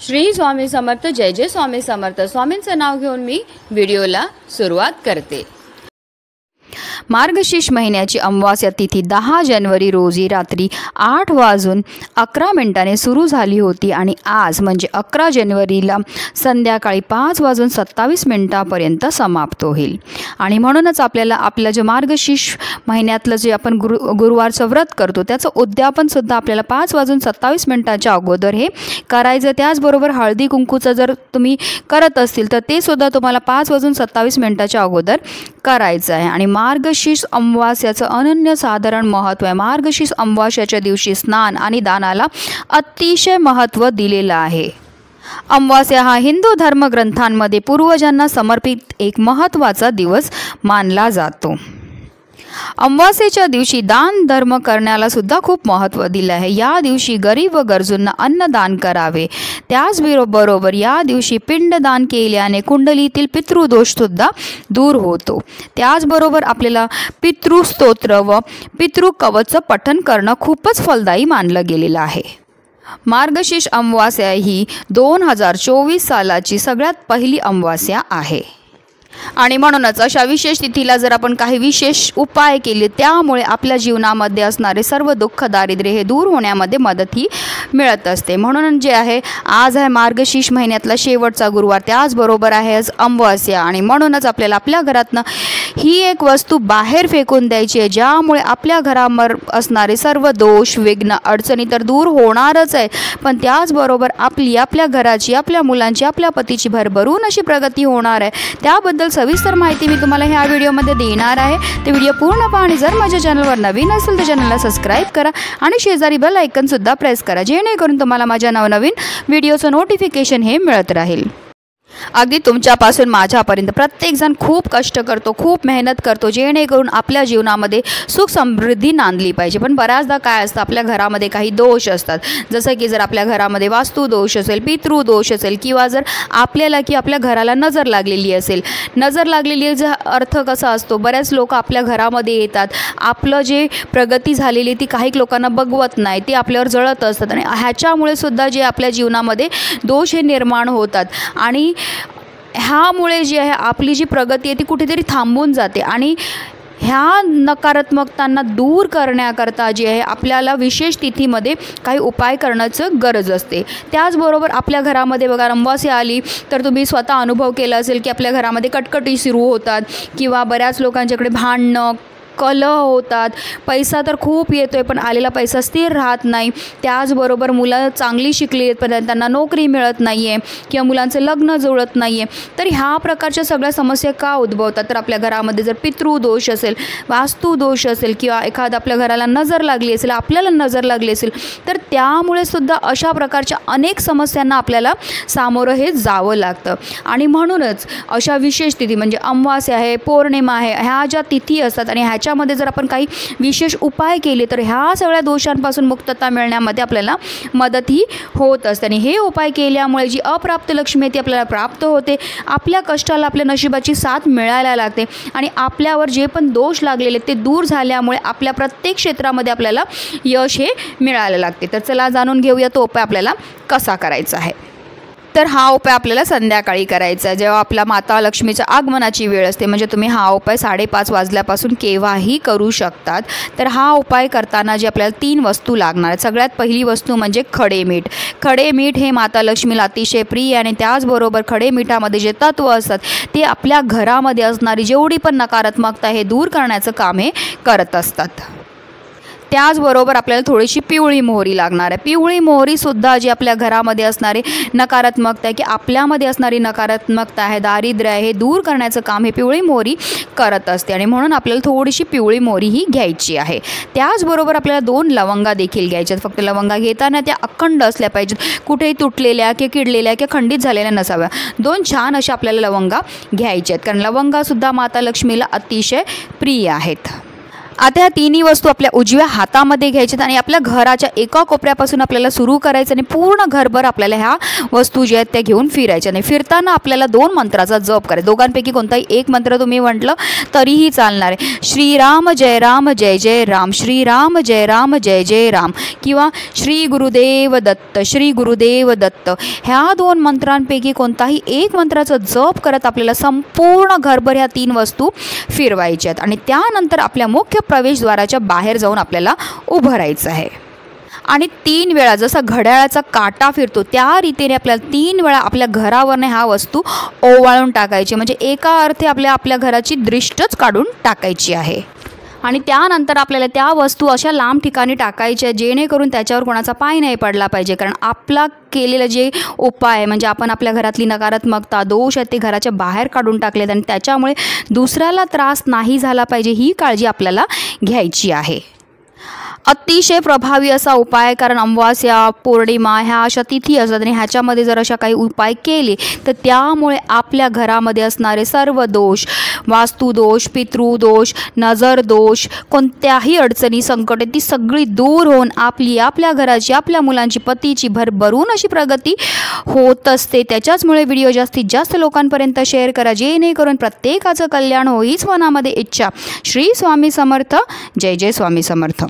श्री स्वामी समर्थ. जय जय स्वामी समर्थ. स्वामींचं नाव घेऊन मी व्हिडिओला सुरुवात करते. मार्गशीर्ष महिन्याची अमावास्या तिथी 10 जानेवारी रोजी रात्री 8:11 सुरू झाली होती आणि आज म्हणजे 11 जानेवारीला संध्याकाळी 5:27 समाप्त होईल. आणि म्हणूनच आपल्या जे मार्गशीर्ष महिन्यातलं जे आपण गुरुवारचं व्रत करतो त्याचं उद्यापनसुद्धा आपल्याला 5:27 अगोदर हे करायचं. त्याचबरोबर हळदी कुंकूचं जर तुम्ही करत असतील तर ते सुद्धा तुम्हाला 5:27 अगोदर करायचं आहे. आणि मार्गशीर्ष अमावास्याचं अनन्यसाधारण महत्त्व आहे. मार्गशीर्ष अमावास्याच्या दिवशी स्नान आणि दानाला अतिशय महत्त्व दिलेलं आहे. अमावास्या हा हिंदू धर्मग्रंथांमध्ये पूर्वजांना समर्पित एक महत्त्वाचा दिवस मानला जातो. अमावास्येच्या दिवशी दान धर्म करण्याला सुद्धा खूप महत्त्व दिलं आहे. या दिवशी गरीब व गरजूंना अन्नदान करावे. त्याचबरोबर या दिवशी पिंडदान केल्याने कुंडलीतील पितृदोषसुद्धा दूर होतो. त्याचबरोबर आपल्याला पितृस्तोत्र व पितृकवचचं पठण करणं खूपच फलदायी मानलं गेलेलं आहे. मार्गशीर्ष अमावास्या ही 2024 सालाची सगळ्यात पहिली अमावास्या आहे. आणि म्हणूनच अशा विशेष तिथीला जर आपण काही विशेष उपाय केले त्यामुळे आपल्या जीवनामध्ये असणारे सर्व दुःख दारिद्र्य हे दूर होण्यामध्ये मदतही मिळत असते. म्हणून जे आहे आज आहे मार्गशीर्ष महिन्यातला शेवटचा गुरुवार, त्याचबरोबर आहे आज अमावास्या. आणि म्हणूनच आपल्याला आपल्या घरातनं ही एक वस्तू बाहेर फेकून द्यायची आहे ज्यामुळे आपल्या घरावर असणारे सर्व दोष विघ्न अडचणी तर दूर होणारच आहे, पण त्याचबरोबर आपल्या घराची आपल्या मुलांची आपल्या पतीची भरभरून अशी प्रगती होणार आहे. त्याबद्दल सविस्तर माहिती मी तुम्हाला ह्या व्हिडिओमध्ये देणार आहे. ते व्हिडिओ पूर्ण पहा आणि जर माझ्या चॅनलवर नवीन असेल तर चॅनलला सबस्क्राईब करा आणि शेजारी बेल आयकन सुद्धा प्रेस करा जेणेकरून तुम्हाला माझ्या नवनवीन व्हिडिओचं नोटिफिकेशन हे मिळत राहील. अगदी तुमच्यापासून माझ्यापर्यंत प्रत्येकजण खूप कष्ट करतो, खूप मेहनत करतो जेणेकरून आपल्या जीवनामध्ये सुख समृद्धी नांदली पाहिजे. पण बऱ्याचदा काय असतं आपल्या घरामध्ये काही दोष असतात. जसं की जर आपल्या घरामध्ये वास्तुदोष असेल, पितृदोष असेल किंवा जर आपल्याला की आपल्या घराला नजर लागलेली असेल. नजर लागलेली याचा अर्थ कसा असतो, बऱ्याच लोक आपल्या घरामध्ये येतात, आपलं जे प्रगती झालेली ती काही लोकांना बघवत नाही, ते आपल्यावर जळत असतात आणि ह्याच्यामुळे सुद्धा जे आपल्या जीवनामध्ये दोष हे निर्माण होतात. आणि ह्यामुळे जी आहे आपली जी प्रगती आहे ती कुठेतरी थांबून जाते. आणि ह्या नकारात्मकतांना दूर करण्याकरता जी आहे आपल्याला विशेष तिथीमध्ये काही उपाय करण्याचं गरज असते. त्याचबरोबर आपल्या घरामध्ये बघा अमावास्या आली तर तुम्ही स्वतः अनुभव केला असेल की आपल्या घरामध्ये कटकटी सुरू होतात किंवा बऱ्याच लोकांच्याकडे भांडणं कलह होतात. पैसा तर खूप येतोय पण आलेला पैसा स्थिर राहत नाही. त्याचबरोबर मुलं चांगली शिकली आहेत पण त्यांना नोकरी मिळत नाही आहे किंवा मुलांचं लग्न जुळत नाही आहे. तर ह्या प्रकारच्या सगळ्या समस्या का उद्भवतात, तर आपल्या घरामध्ये जर पितृदोष असेल, वास्तुदोष असेल किंवा एखादा आपल्या घराला नजर लागली असेल, आपल्याला नजर लागली असेल तर त्यामुळे सुद्धा अशा प्रकारच्या अनेक समस्यांना आपल्याला सामोरं हे जावं लागतं. आणि म्हणूनच अशा विशेष तिथी म्हणजे अमावास्या आहे, पौर्णिमा आहे, ह्या ज्या तिथी असतात आणि ह्याच्यामध्ये जर आपण काही विशेष उपाय केले तर ह्या सगळ्या दोषांपासून मुक्तता मिळण्यामध्ये आपल्याला मदतही होत असते. आणि हे उपाय केल्यामुळे जी अप्राप्त लक्ष्मी ती आपल्याला प्राप्त होते, आपल्या कष्टाला आपल्या नशिबाची साथ मिळायला लागते आणि आपल्यावर जे पण दोष लागलेले ते दूर झाल्यामुळे आपल्या प्रत्येक क्षेत्रामध्ये आपल्याला यश हे मिळायला लागते. तर चला जाणून घेऊया तो उपाय आपल्याला कसा करायचा आहे. तर हा उपाय आपल्याला संध्याकाळी करायचा आहे जेव्हा आपल्या माता लक्ष्मीच्या आगमनाची वेळ असते. म्हणजे तुम्ही हा उपाय 5:30 वाजल्यापासून केव्हाही करू शकतात. तर हा उपाय करताना जे आपल्याला 3 वस्तू लागणार आहेत. सगळ्यात पहिली वस्तू म्हणजे खडे मीठ. खडे मीठ हे माता लक्ष्मीला अतिशय प्रिय आणि त्याचबरोबर खडे मिठामध्ये जे तत्व असतात ते आपल्या घरामध्ये असणारी जेवढी पण नकारात्मकता हे दूर करण्याचं काम हे करत असतात. त्याचबरोबर आपल्याला थोडीशी पिवळी मोहरी लागणार आहे. पिवळी मोहरीसुद्धा जी आपल्या घरामध्ये असणारी नकारात्मकता आहे की आपल्यामध्ये असणारी नकारात्मकता आहे, दारिद्र्य आहे, हे दूर करण्याचं काम हे पिवळी मोहरी करत असते. आणि म्हणून आपल्याला थोडीशी पिवळी मोहरी ही घ्यायची आहे. त्याचबरोबर आपल्याला 2 लवंगा देखील घ्यायच्यात. फक्त लवंगा घेताना त्या अखंड असल्या पाहिजेत, कुठेही तुटलेल्या किंवा किडलेल्या किंवा खंडित झालेल्या नसाव्या. 2 छान अशा आपल्याला लवंगा घ्यायच्या आहेत कारण लवंगासुद्धा माता लक्ष्मीला अतिशय प्रिय आहेत. आता ह्या तिन्ही वस्तू आपल्या उजव्या हातामध्ये घ्यायच्यात आणि आपल्या घराच्या एका कोपऱ्यापासून आपल्याला सुरू करायचं आणि पूर्ण घरभर आपल्याला ह्या वस्तू ज्या आहेत त्या घेऊन फिरायच्या. नाही फिरताना आपल्याला 2 मंत्राचा जप करायचा. दोघांपैकी कोणताही एक मंत्र तुम्ही म्हटलं तरीही चालणार आहे. श्रीराम जय जय राम, श्रीराम जय जय राम किंवा श्री गुरुदेव दत्त, श्री गुरुदेव दत्त. ह्या 2 मंत्रांपैकी कोणताही एक मंत्राचा जप करत आपल्याला संपूर्ण घरभर ह्या 3 वस्तू फिरवायच्या आहेत आणि त्यानंतर आपल्या मुख्य प्रवेशद्वाराच्या बाहेर जाऊन आपल्याला उभं राहायचं आहे. आणि 3 वेळा जसा घड्याळाचा काटा फिरतो त्या रीतीने आपल्याला 3 वेळा आपल्या घरावरने ह्या वस्तू ओवाळून टाकायची. म्हणजे एका अर्थी आपल्या घराची दृष्टच काढून टाकायची आहे. आणि त्यानंतर आपल्याला त्या वस्तू अशा लांब ठिकाणी टाकायच्या जेणेकरून त्याच्यावर कोणाचा पाय नाही पडला पाहिजे. कारण आपला केलेलं जे उपाय म्हणजे आपण आपल्या घरातली नकारात्मकता दोष आहेत ते घराच्या बाहेर काढून टाकलेत आणि त्याच्यामुळे दुसऱ्याला त्रास नाही झाला पाहिजे ही काळजी आपल्याला घ्यायची आहे. अतिशय प्रभावी असा उपाय, कारण अमावास्या पौर्णिमा ह्या अशा तिथी असतात आणि ह्याच्यामध्ये जर अशा काही उपाय केले तर त्यामुळे आपल्या घरामध्ये असणारे सर्व दोष, वास्तुदोष, पितृदोष, नजर दोष, कोणत्याही अडचणी संकटे ती सगळी दूर होऊन आपल्या घराची, आपल्या मुलांची, पतीची भरभरून अशी प्रगती होत असते. त्याच्याचमुळे व्हिडिओ जास्तीत जास्त लोकांपर्यंत शेअर करा जेणेकरून प्रत्येकाचं कल्याण हो हीच मनामध्ये इच्छा. श्री स्वामी समर्थ. जय जय स्वामी समर्थ.